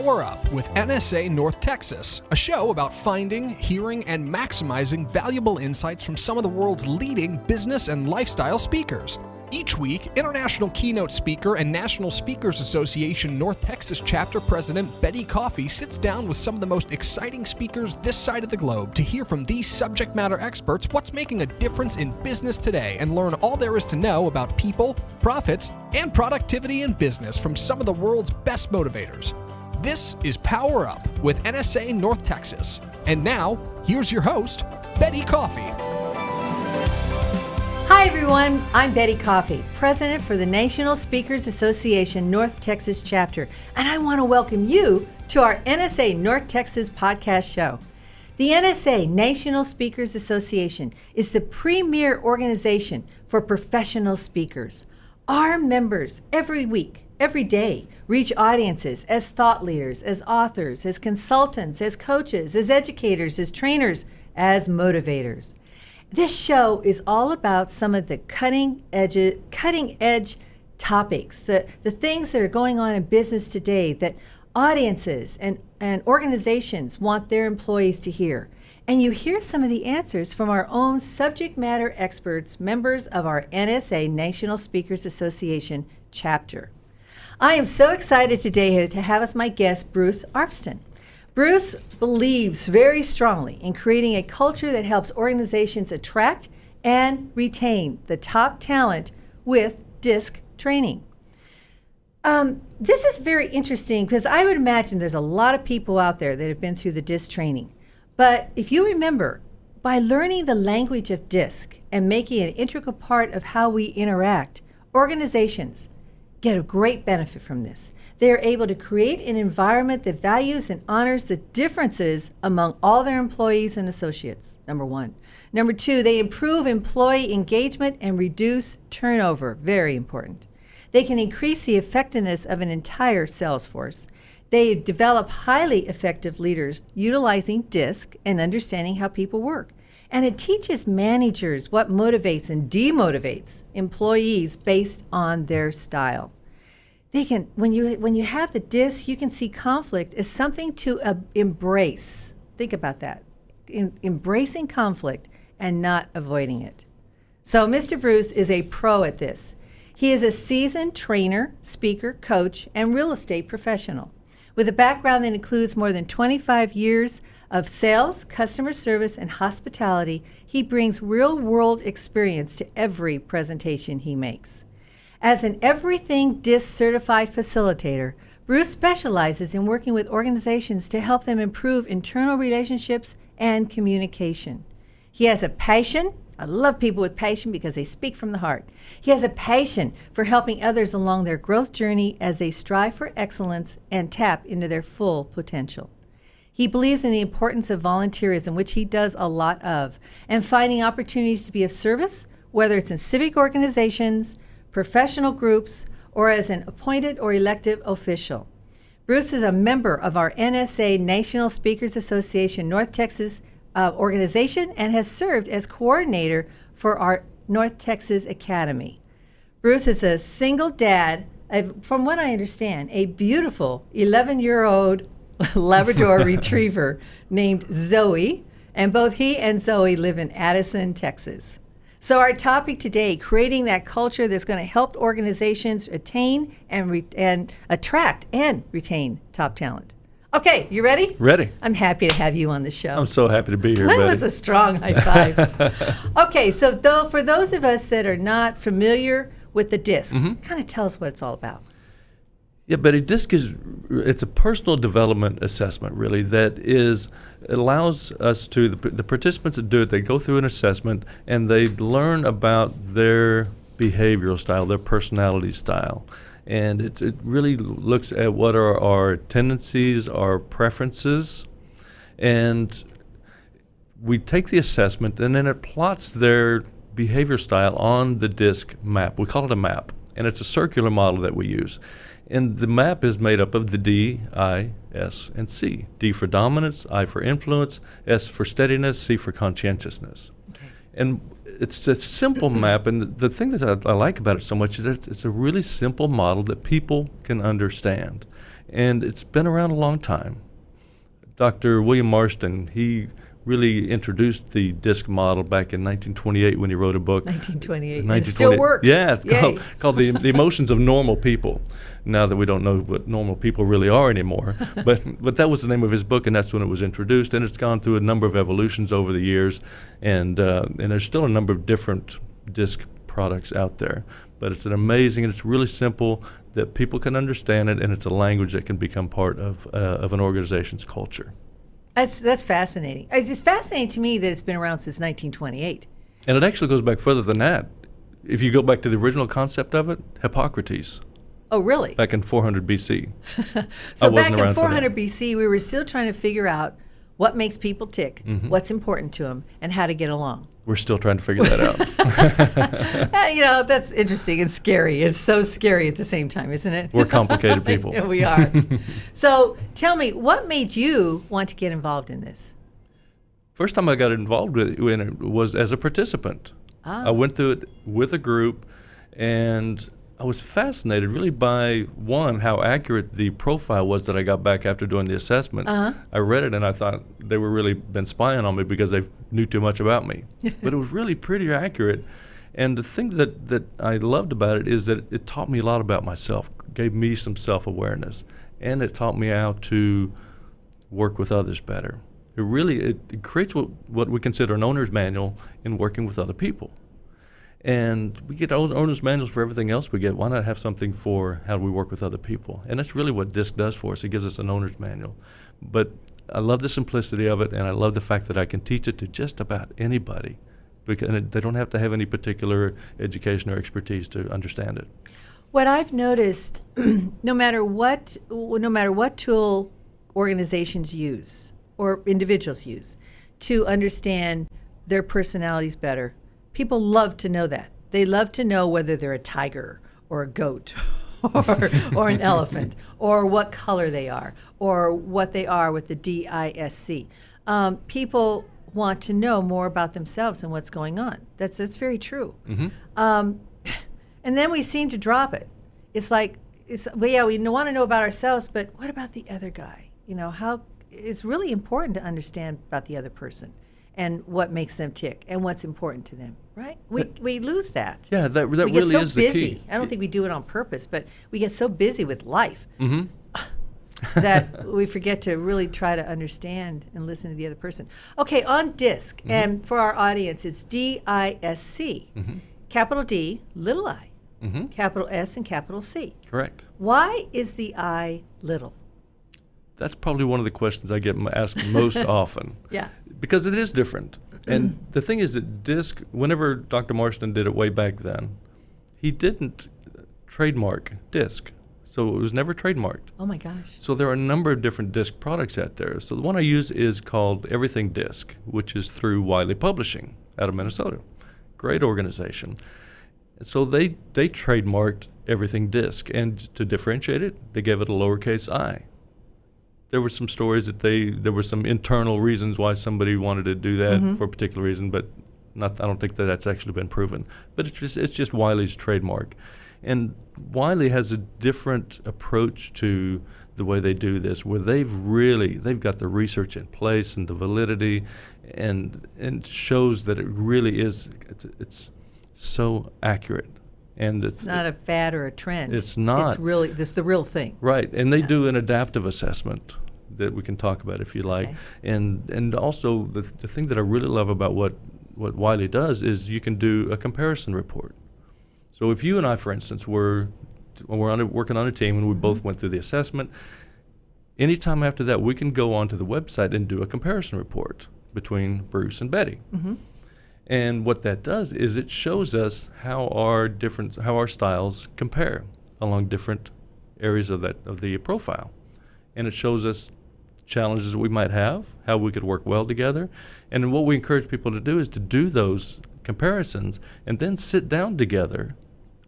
Power Up with NSA North Texas, a show about finding, hearing, and maximizing valuable insights from some of the world's leading business and lifestyle speakers. Each week, international keynote speaker and National Speakers Association North Texas Chapter President Betty Coffey sits down with some of the most exciting speakers this side of the globe to hear from these subject matter experts what's making a difference in business today and learn all there is to know about people, profits, and productivity in business from some of the world's best motivators. This is Power Up with NSA North Texas. And now, here's your host, Betty Coffey. Hi everyone, I'm Betty Coffey, President for the National Speakers Association North Texas Chapter, and I want to welcome you to our NSA North Texas podcast show. The NSA National Speakers Association is the premier organization for professional speakers. Our members every week, every day, reach audiences as thought leaders, as authors, as consultants, as coaches, as educators, as trainers, as motivators. This show is all about some of the cutting edge topics, the things that are going on in business today that audiences and organizations want their employees to hear. And you hear some of the answers from our own subject matter experts, members of our NSA National Speakers Association chapter. I am so excited today to have as my guest Bruce Arfsten. Bruce believes very strongly in creating a culture that helps organizations attract and retain the top talent with DiSC training. This is very interesting because I would imagine there's a lot of people out there that have been through the DiSC training. But if you remember, by learning the language of DiSC and making it an integral part of how we interact, organizations get a great benefit from this. They are able to create an environment that values and honors the differences among all their employees and associates, number one. Number two, they improve employee engagement and reduce turnover, very important. They can increase the effectiveness of an entire sales force. They develop highly effective leaders utilizing DiSC and understanding how people work. And it teaches managers what motivates and demotivates employees based on their style. They can, when you have the DiSC, you can see conflict as something to embrace. Think about that. Embracing conflict and not avoiding it. So Mr. Bruce is a pro at this. He is a seasoned trainer, speaker, coach, and real estate professional. With a background that includes more than 25 years of sales, customer service, and hospitality, he brings real-world experience to every presentation he makes. As an everything DiSC Certified Facilitator, Bruce specializes in working with organizations to help them improve internal relationships and communication. He has a passion. I love people with passion because they speak from the heart. He has a passion for helping others along their growth journey as they strive for excellence and tap into their full potential. He believes in the importance of volunteerism, which he does a lot of, and finding opportunities to be of service, whether it's in civic organizations, professional groups, or as an appointed or elected official. Bruce is a member of our NSA National Speakers Association North Texas organization and has served as coordinator for our North Texas Academy. Bruce is a single dad, from what I understand, a beautiful 11-year-old Labrador retriever named Zoe, and both he and Zoe live in Addison, Texas. So our topic today, creating that culture that's going to help organizations attain and attract and retain top talent. Okay, you ready? Ready. I'm happy to have you on the show. I'm so happy to be here, That Betty. was a strong high five. Okay, so for those of us that are not familiar with the DiSC, kind of tell us what it's all about. Yeah, Betty, DiSC it's a personal development assessment, really, it allows us to, the participants that do it, they go through an assessment and they learn about their behavioral style, their personality style. And it really looks at what are our tendencies, our preferences, and we take the assessment and then it plots their behavior style on the DiSC map. We call it a map, and it's a circular model that we use. And the map is made up of the D, I, S, and C. D for dominance, I for influence, S for steadiness, C for conscientiousness. Okay. And it's a simple map, and the thing that I like about it so much is that it's a really simple model that people can understand. And it's been around a long time. Dr. William Arfsten, he really introduced the DiSC model back in 1928 when he wrote a book. 1928. And it still works. Yeah, called the Emotions of Normal People. Now that we don't know what normal people really are anymore. but that was the name of his book, and that's when it was introduced. And it's gone through a number of evolutions over the years. And there's still a number of different DiSC products out there. But it's and it's really simple that people can understand it, and it's a language that can become part of an organization's culture. That's fascinating. It's just fascinating to me that it's been around since 1928. And it actually goes back further than that. If you go back to the original concept of it, Hippocrates. Oh, really? Back in 400 BC. So back in 400 BC, we were still trying to figure out what makes people tick, what's important to them, and how to get along. We're still trying to figure that out. That's interesting and scary. It's so scary at the same time, isn't it? We're complicated people. Yeah, we are. So tell me, what made you want to get involved in this? First time I got involved in it was as a participant. I went through it with a group, and I was fascinated really by, one, how accurate the profile was that I got back after doing the assessment. I read it and I thought they were really been spying on me because they knew too much about me. But it was really pretty accurate. And the thing that I loved about it is that it taught me a lot about myself, gave me some self-awareness, and it taught me how to work with others better. It creates what we consider an owner's manual in working with other people. And we get owner's manuals for everything else we get. Why not have something for how we work with other people? And that's really what DiSC does for us. It gives us an owner's manual. But I love the simplicity of it, and I love the fact that I can teach it to just about anybody. Because they don't have to have any particular education or expertise to understand it. What I've noticed, no matter what tool organizations use or individuals use to understand their personalities better, people love to know that. They love to know whether they're a tiger or a goat or an elephant, or what color they are, or what they are with the DISC. People want to know more about themselves and what's going on. That's very true. And then we seem to drop it. It's like, we want to know about ourselves, but what about the other guy? It's really important to understand about the other person and what makes them tick and what's important to them, right? We lose that. Yeah, that we really get so is the busy. key. I don't think we do it on purpose, but we get so busy with life that we forget to really try to understand and listen to the other person. Okay, on DiSC, and for our audience, it's DISC, capital D, little I, capital S, and capital C. Correct. Why is the I little? That's probably one of the questions I get asked most often. Yeah. Because it is different. And the thing is that DiSC, whenever Dr. Marston did it way back then, he didn't trademark DiSC. So it was never trademarked. Oh my gosh. So there are a number of different DiSC products out there. So the one I use is called Everything DiSC, which is through Wiley Publishing out of Minnesota. Great organization. So they trademarked Everything DiSC, and to differentiate it, they gave it a lowercase I. There were some stories that there were some internal reasons why somebody wanted to do that for a particular reason, but I don't think that's actually been proven. But it's just Wiley's trademark. And Wiley has a different approach to the way they do this, where they've got the research in place and the validity, and shows that it really is it's so accurate. And it's not a fad or a trend. It's not. It's the real thing. Right, and they do an adaptive assessment that we can talk about if you like. Okay. And also the thing that I really love about what Wiley does is you can do a comparison report. So if you and I, for instance, we're working on a team and we both went through the assessment, anytime after that we can go onto the website and do a comparison report between Bruce and Betty. And what that does is it shows us how our styles compare along different areas of the profile. And it shows us challenges we might have, how we could work well together. And what we encourage people to do is to do those comparisons and then sit down together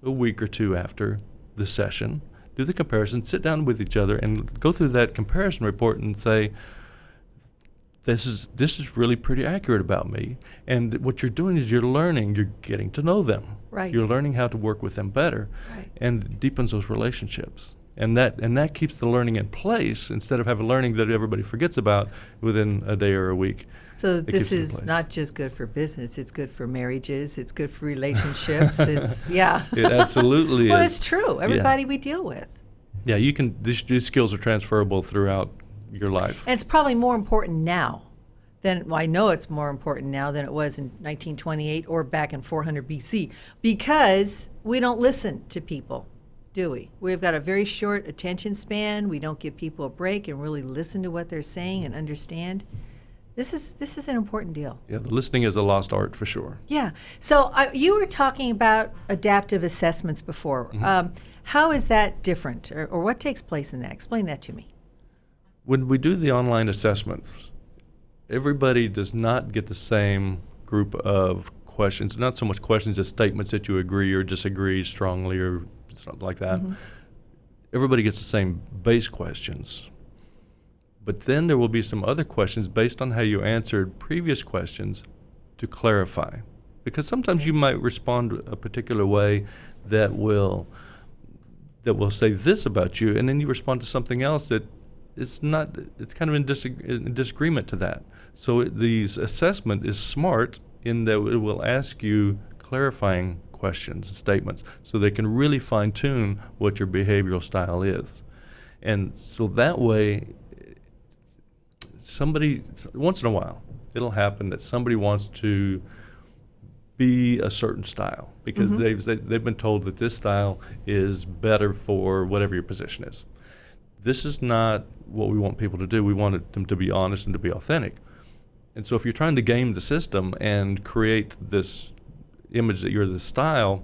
a week or two after the session, do the comparison, sit down with each other and go through that comparison report and say, this is really pretty accurate about me. And what you're doing is you're getting to know them. Right. You're learning how to work with them better. Right. And it deepens those relationships. And that keeps the learning in place instead of having learning that everybody forgets about within a day or a week. So this keeps it in is place. not just good for business, it's good for marriages, it's good for relationships, it's, yeah. It absolutely Well, is. it's true. Everybody we deal with. Yeah, you can. These skills are transferable throughout your life. And it's probably more important now I know it's more important now than it was in 1928 or back in 400 BC, because we don't listen to people, do we? We've got a very short attention span. We don't give people a break and really listen to what they're saying and understand. This is an important deal. Yeah, the listening is a lost art for sure. Yeah. So you were talking about adaptive assessments before. How is that different, or what takes place in that? Explain that to me. When we do the online assessments, everybody does not get the same group of questions, not so much questions as statements that you agree or disagree strongly or something like that. Everybody gets the same base questions. But then there will be some other questions based on how you answered previous questions to clarify. Because sometimes you might respond a particular way that will say this about you, and then you respond to something else that it's kind of in disagreement to that. So the assessment is smart in that it will ask you clarifying questions and statements so they can really fine-tune what your behavioral style is. And so that way, once in a while, it'll happen that somebody wants to be a certain style because they've been told that this style is better for whatever your position is. This is not what we want people to do. We want them to be honest and to be authentic. And so if you're trying to game the system and create this image that you're this style,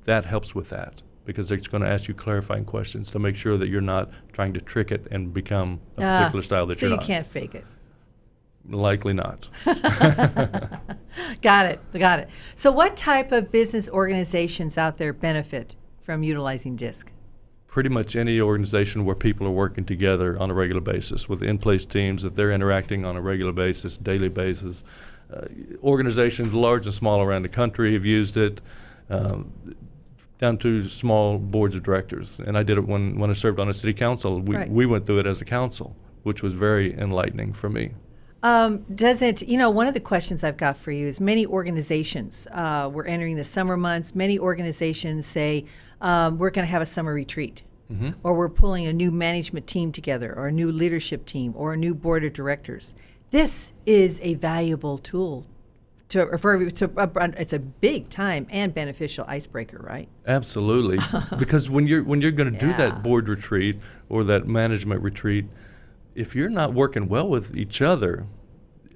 that helps with that because it's going to ask you clarifying questions to make sure that you're not trying to trick it and become a particular style that you're not. So you can't fake it. Likely not. Got it. So what type of business organizations out there benefit from utilizing DiSC? Pretty much any organization where people are working together on a regular basis with in-place teams, that they're interacting on a regular basis, daily basis. Organizations large and small around the country have used it, down to small boards of directors. And I did it when I served on a city council. We went through it as a council, which was very enlightening for me. One of the questions I've got for you is many organizations, we're entering the summer months, many organizations say we're going to have a summer retreat, or we're pulling a new management team together, or a new leadership team, or a new board of directors. This is a valuable tool. It's a big time and beneficial icebreaker, right? Absolutely, because when you're going to do that board retreat or that management retreat, if you're not working well with each other,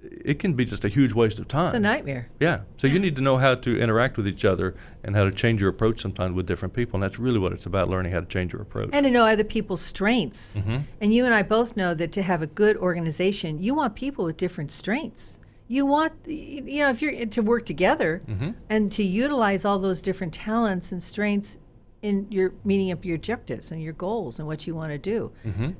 it can be just a huge waste of time. It's a nightmare. Yeah. So you need to know how to interact with each other and how to change your approach sometimes with different people. And that's really what it's about, learning how to change your approach. And to know other people's strengths. And you and I both know that to have a good organization, you want people with different strengths. You want, if you're to work together and to utilize all those different talents and strengths in your meeting up your objectives and your goals and what you want to do.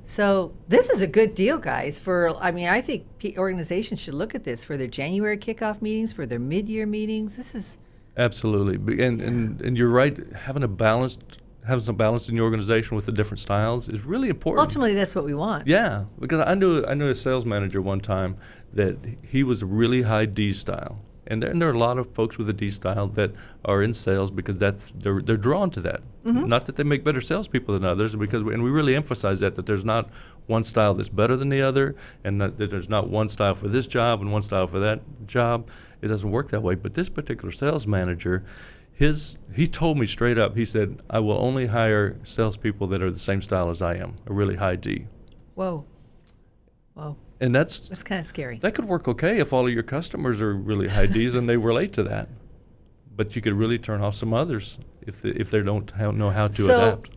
So this is a good deal, guys. I think organizations should look at this for their January kickoff meetings, for their mid-year meetings. This is absolutely, and you're right. Having some balance in your organization with the different styles is really important. Ultimately, that's what we want. Yeah, because I knew a sales manager one time that he was a really high D style. And there are a lot of folks with a D style that are in sales because they're drawn to that. Not that they make better salespeople than others, and we really emphasize that there's not one style that's better than the other, and that there's not one style for this job and one style for that job. It doesn't work that way. But this particular sales manager, he told me straight up. He said, "I will only hire salespeople that are the same style as I am, a really high D." Whoa. And that's kind of scary. That could work okay if all of your customers are really high Ds and they relate to that. But you could really turn off some others if they don't know how to adapt.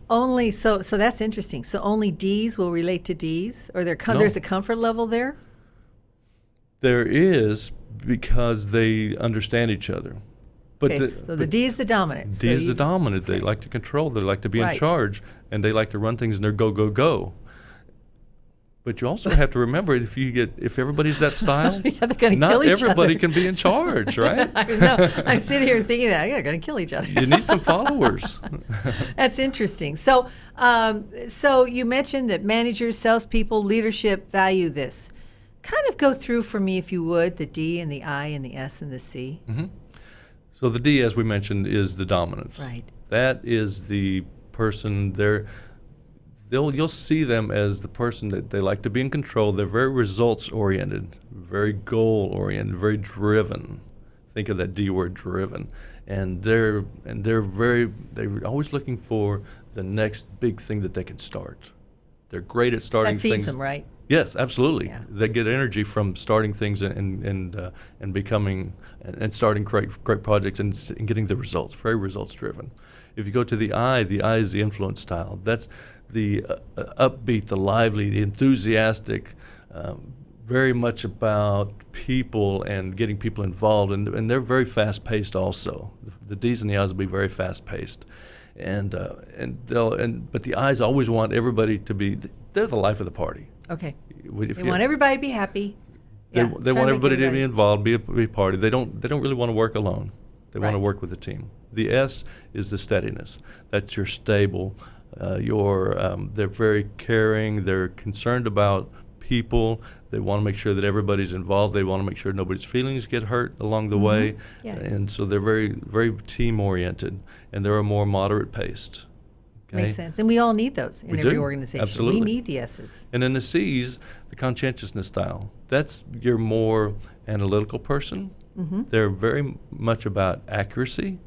So that's interesting. So only Ds will relate to Ds, or there's a comfort level there? There is, because they understand each other. But the D is the dominant. D is the dominant. They like to control. They like to be in charge, and they like to run things in their go. But you also have to remember, if everybody's that style, yeah, they're going to not kill each everybody other. can be in charge, right? I know. I'm sitting here thinking that they're going to kill each other. You need some followers. That's interesting. So, so you mentioned that managers, salespeople, leadership value this. Kind of go through for me, if you would, the D and the I and the S and the C. Mm-hmm. So the D, as we mentioned, is the dominance. Right. That is the person you'll see them as the person that they like to be in control. They're very results oriented, very goal oriented, very driven. Think of that D word, driven. And they're always looking for the next big thing that they can start. They're great at starting That feeds things. them, right? Yes, absolutely. Yeah. They get energy from starting things and becoming and starting great projects and getting the results. Very results driven. If you go to the I is the influence style. That's the upbeat, the lively, the enthusiastic, very much about people and getting people involved, and they're very fast paced also. The D's and the I's will be very fast paced, but the I's always want everybody to be. They're the life of the party. Okay. They want everybody to be happy. They want everybody to be involved, be a party. They don't really want to work alone. They want to work with a team. The S is the steadiness. That's your stable. They're very caring. They're concerned about people. They want to make sure that everybody's involved. They want to make sure nobody's feelings get hurt along the way. Yes. And so they're very, very team oriented, and they're more moderate paced. Okay? Makes sense. And we all need those in every organization. Absolutely. We need the S's. And then the C's, the conscientiousness style. That's your more analytical person. Mm-hmm. They're very much about accuracy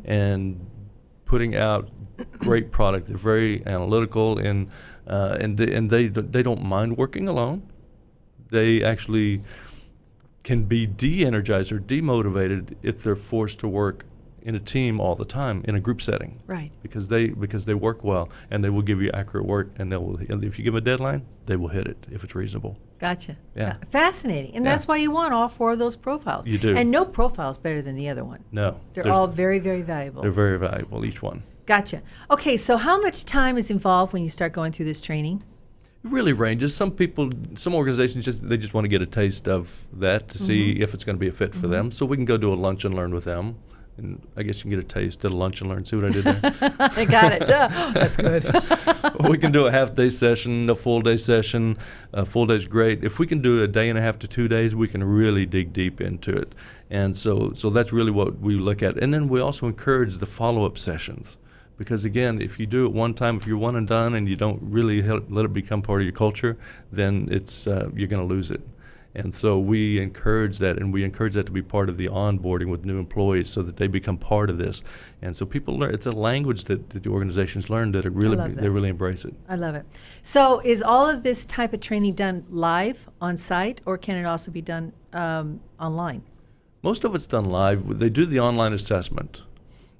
and putting out great product. They're very analytical and they don't mind working alone. They actually can be de-energized or demotivated if they're forced to work in a team all the time in a group setting. Right. Because they work well and they will give you accurate work, and if you give them a deadline, they will hit it if it's reasonable. Gotcha. Yeah. Fascinating. And that's why you want all four of those profiles. You do. And no profile is better than the other one. No. They're all very, very valuable. They're very valuable, each one. Gotcha. Okay, so how much time is involved when you start going through this training? It really ranges. Some organizations just want to get a taste of that to see if it's going to be a fit for them. So we can go do a lunch and learn with them. And I guess you can get a taste at a lunch and learn. See what I did there? I got it. That's good. We can do a half-day session, a full-day session. A full day's great. If we can do a day and a half to 2 days, we can really dig deep into it. And so that's really what we look at. And then we also encourage the follow-up sessions. Because, again, if you do it one time, if you're one and done and you don't really let it become part of your culture, then you're going to lose it. And so we encourage that, and we encourage that to be part of the onboarding with new employees so that they become part of this. And so people learn. It's a language that the organizations learn that they really embrace it. I love it. So is all of this type of training done live on site, or can it also be done online? Most of it's done live. They do the online assessment,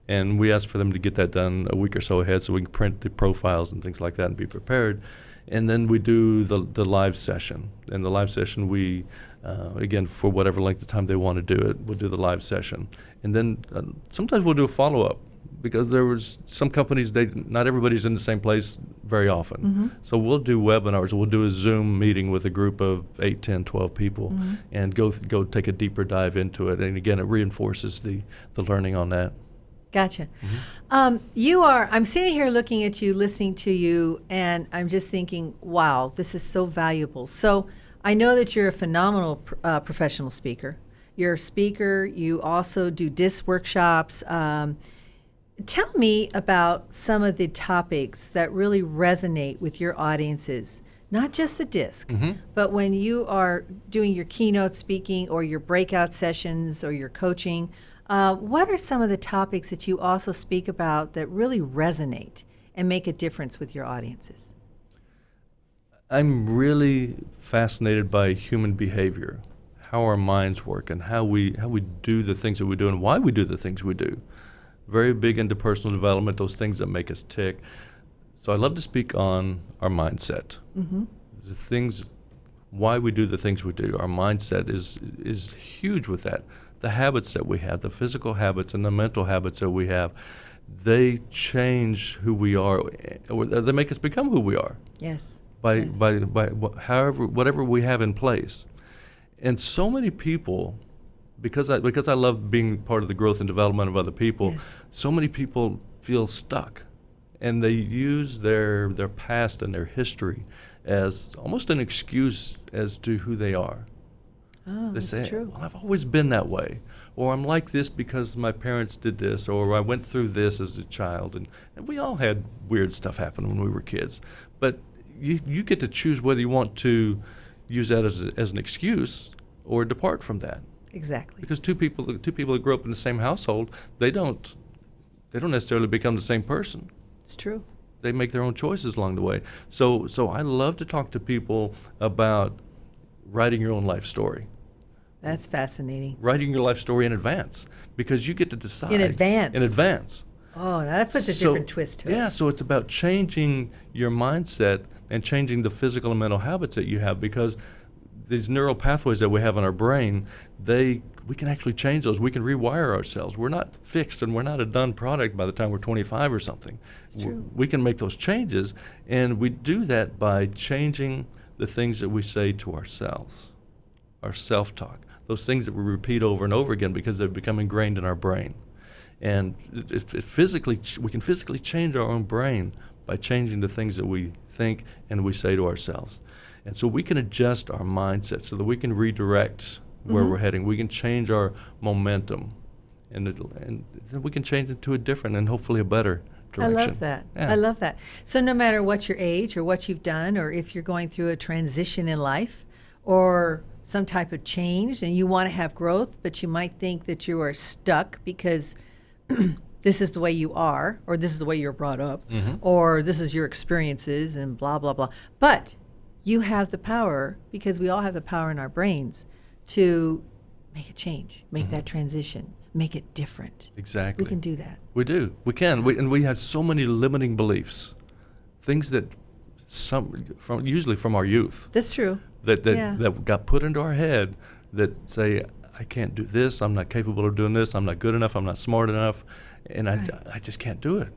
and we ask for them to get that done a week or so ahead so we can print the profiles and things like that and be prepared. And then we do the live session. And the live session, we, again, for whatever length of time they want to do it, we'll do the live session. And then sometimes we'll do a follow-up because there was some companies, not everybody's in the same place very often. So we'll do webinars. We'll do a Zoom meeting with a group of 8, 10, 12 people and go take a deeper dive into it. And, again, it reinforces the learning on that. Gotcha. I'm sitting here looking at you, listening to you, and I'm just thinking, wow, this is so valuable. So I know that you're a phenomenal professional speaker. You're a speaker. You also do DiSC workshops. Tell me about some of the topics that really resonate with your audiences, not just the DiSC, but when you are doing your keynote speaking or your breakout sessions or your coaching. What are some of the topics that you also speak about that really resonate and make a difference with your audiences? I'm really fascinated by human behavior, how our minds work, and how we do the things that we do and why we do the things we do. Very big into personal development, those things that make us tick. So I love to speak on our mindset. The things, why we do the things we do. Our mindset is huge with that. The habits that we have, the physical habits and the mental habits that we have, they change who we are, or they make us become who we are. Yes. by however, whatever we have in place. And so many people, because I love being part of the growth and development of other people, so many people feel stuck, and they use their past and their history as almost an excuse as to who they are. Oh, They that's say, true. well, I've always been that way, or I'm like this because my parents did this, or I went through this as a child. And we all had weird stuff happen when we were kids. But you get to choose whether you want to use that as an excuse or depart from that. Exactly. Because two people that grow up in the same household, they don't necessarily become the same person. It's true. They make their own choices along the way. So I love to talk to people about writing your own life story. That's fascinating. Writing your life story in advance, because you get to decide. In advance. In advance. Oh, now that puts a different twist to it. Yeah, so it's about changing your mindset and changing the physical and mental habits that you have, because these neural pathways that we have in our brain, we can actually change those. We can rewire ourselves. We're not fixed, and we're not a done product by the time we're 25 or something. It's true. We can make those changes, and we do that by changing the things that we say to ourselves, our self-talk, those things that we repeat over and over again because they've become ingrained in our brain. And we can physically change our own brain by changing the things that we think and we say to ourselves. And so we can adjust our mindset so that we can redirect where we're heading. We can change our momentum, and we can change it to a different and hopefully a better direction. I love that. Yeah. I love that. So no matter what your age or what you've done, or if you're going through a transition in life or some type of change and you want to have growth, but you might think that you are stuck because this is the way you are, or this is the way you're brought up, or this is your experiences and blah, blah, blah. But you have the power, because we all have the power in our brains, to make a change, make that transition, make it different. Exactly. We can do that. We do. We can. And we have so many limiting beliefs, things that usually from our youth. That's true. That got put into our head that say, I can't do this, I'm not capable of doing this, I'm not good enough, I'm not smart enough, and I just can't do it.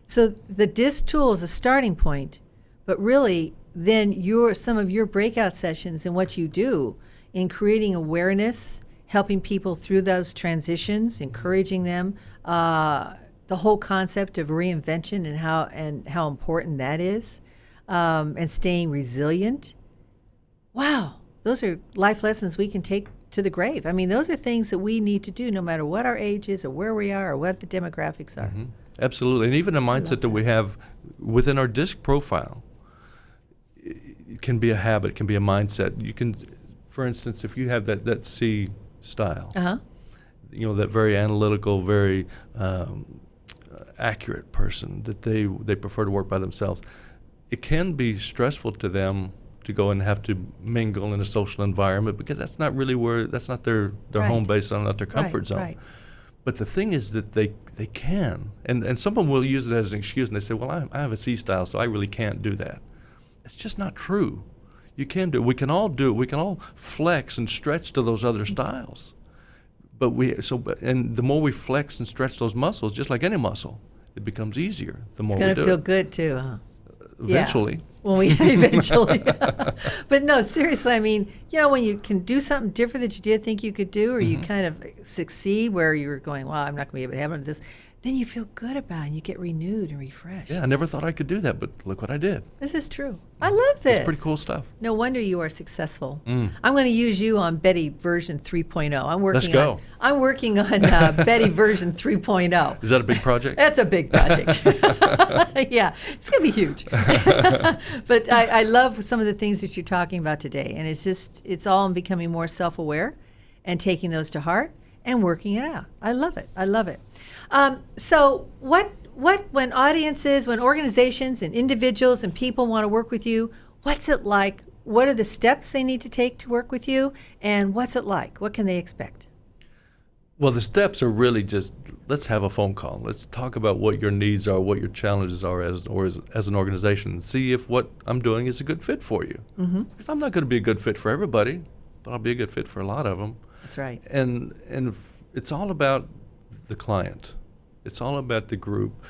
So the DiSC tool is a starting point, but really then some of your breakout sessions and what you do in creating awareness, helping people through those transitions, encouraging them, the whole concept of reinvention and how important that is, and staying resilient. Wow, those are life lessons we can take to the grave. I mean, those are things that we need to do no matter what our age is or where we are or what the demographics are. Absolutely. And even a mindset that we have within our DiSC profile, it can be a habit, can be a mindset. You can, for instance, if you have that C style, that very analytical, very accurate person that they prefer to work by themselves, it can be stressful to them to go and have to mingle in a social environment, because that's not their home base, not their comfort zone. Right. But the thing is that they can, and someone will use it as an excuse, and they say, well, I have a C style, so I really can't do that. It's just not true. You can do it. We can all do it. We can all flex and stretch to those other styles. And the more we flex and stretch those muscles, just like any muscle, it becomes easier the more we do it. It's going to feel good too, huh? Eventually. Yeah. Well, eventually. But no, seriously, I mean, when you can do something different that you didn't think you could do, or you kind of succeed where you were going, well, I'm not going to be able to have this, then you feel good about it and you get renewed and refreshed. Yeah, I never thought I could do that, but look what I did. This is true. I love this. It's pretty cool stuff. No wonder you are successful. I'm going to use you on Betty version 3.0. Let's go. I'm working on Betty version 3.0. Is that a big project? That's a big project. Yeah, it's going to be huge. But I love some of the things that you're talking about today. And it's all in becoming more self-aware and taking those to heart and working it out. I love it. I love it. So when audiences, when organizations and individuals and people want to work with you, what's it like? What are the steps they need to take to work with you? And what's it like? What can they expect? Well, the steps are really just, let's have a phone call. Let's talk about what your needs are, what your challenges are as an organization, and see if what I'm doing is a good fit for you. Because I'm not going to be a good fit for everybody, but I'll be a good fit for a lot of them. That's right. And it's all about the client. It's all about the group.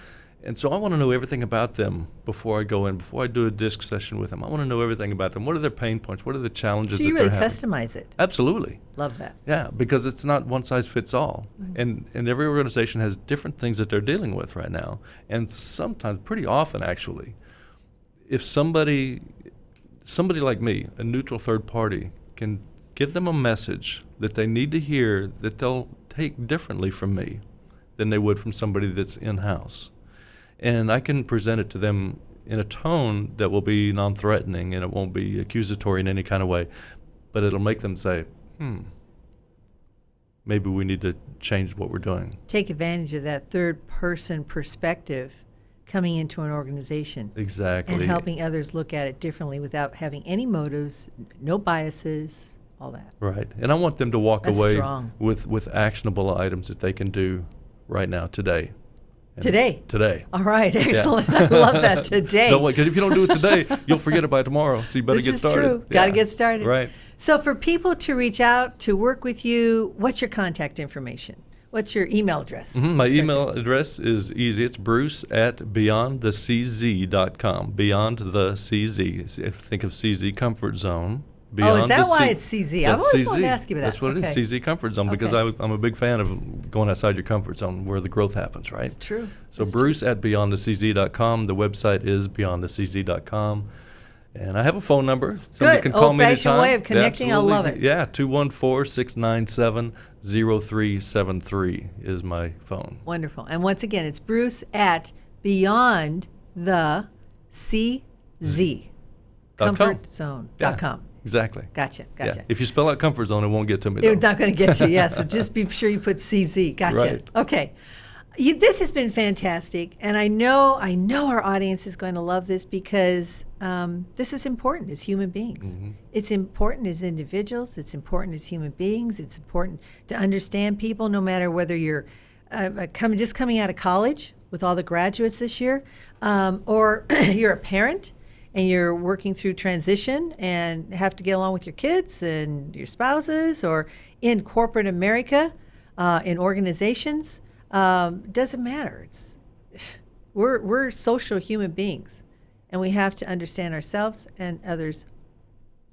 And so I want to know everything about them before I go in, before I do a DiSC session with them. I want to know everything about them. What are their pain points? What are the challenges So that you really they're having? customize it. Absolutely. Love that. Yeah, because it's not one size fits all. And every organization has different things that they're dealing with right now. And sometimes, pretty often actually, if somebody like me, a neutral third party, can give them a message that they need to hear that they'll take differently from me than they would from somebody that's in-house. And I can present it to them in a tone that will be non-threatening, and it won't be accusatory in any kind of way, but it'll make them say, maybe we need to change what we're doing. Take advantage of that third-person perspective coming into an organization. Exactly. And helping others look at it differently without having any motives, no biases, all that. Right. And I want them to walk That's away strong. with actionable items that they can do right now, today. And Today. All right, excellent. I love that, today. Don't wait, because if you don't do it today, you'll forget it by tomorrow. So you better get started. This is true. Got to get started. Right. So for people to reach out, to work with you, what's your contact information? What's your email address? My email address is easy. It's bruce@beyondthecz.com. Beyond the CZ. Think of CZ Comfort Zone. Beyond is that why it's CZ? I've always wanted to ask you about that. That's what it is, CZ Comfort Zone, because I'm a big fan of going outside your comfort zone where the growth happens, right? That's true. So bruce@beyondthecz.com. The website is beyondthecz.com. And I have a phone number. Somebody can call me anytime. Old-fashioned way of connecting. I love it. Yeah, 214-697-0373 is my phone. Wonderful. And once again, it's Bruce@beyondthecz. ComfortZone.com. Exactly. Gotcha. Yeah. If you spell out comfort zone, it won't get to me. It's not going to get to you, so just be sure you put CZ. Gotcha. Right. Okay. This has been fantastic, and I know our audience is going to love this because this is important as human beings. Mm-hmm. It's important as individuals. It's important as human beings. It's important to understand people, no matter whether you're just coming out of college with all the graduates this year, or you're a parent and you're working through transition and have to get along with your kids and your spouses, or in corporate America, in organizations. Doesn't matter. We're social human beings, and we have to understand ourselves and others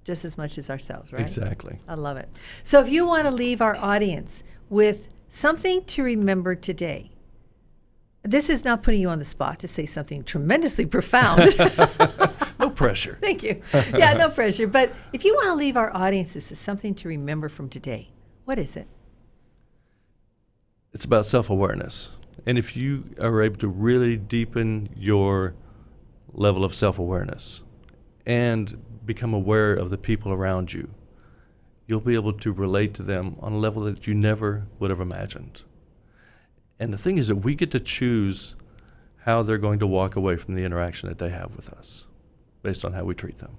just as much as ourselves, right? Exactly. I love it. So if you want to leave our audience with something to remember today, this is not putting you on the spot to say something tremendously profound. No pressure. Thank you. Yeah, no pressure. But if you want to leave our audiences with something to remember from today, what is it? It's about self-awareness. And if you are able to really deepen your level of self-awareness and become aware of the people around you, you'll be able to relate to them on a level that you never would have imagined. And the thing is that we get to choose how they're going to walk away from the interaction that they have with us based on how we treat them.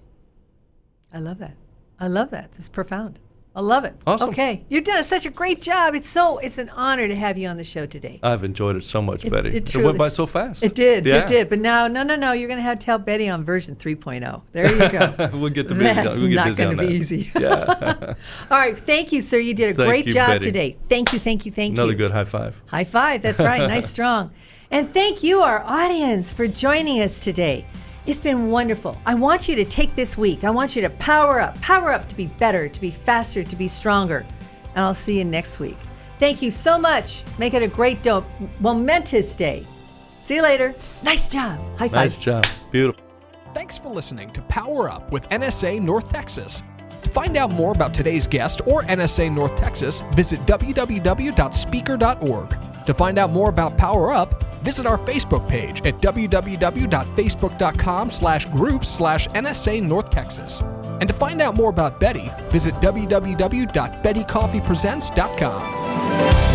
I love that. I love that. It's profound. I love it. Awesome. Okay. You've done such a great job. It's an honor to have you on the show today. I've enjoyed it so much, Betty. It went by so fast. It did. Yeah. It did. But now, no. You're going to have to tell Betty on version 3.0. There you go. We'll get to busy. That's we'll get not busy going to on be that. easy. Yeah. All right. Thank you, sir. You did a great job Betty. today. Thank you. Another good high five. High five. That's right. Nice, strong. And thank you, our audience, for joining us today. It's been wonderful. I want you to take this week. I want you to power up to be better, to be faster, to be stronger. And I'll see you next week. Thank you so much. Make it a great, momentous day. See you later. Nice job. High five. Nice job. Beautiful. Thanks for listening to Power Up with NSA North Texas. To find out more about today's guest or NSA North Texas, visit www.speaker.org. To find out more about Power Up, visit our Facebook page at www.facebook.com/groups/NSA North Texas. And to find out more about Betty, visit www.bettycoffeepresents.com.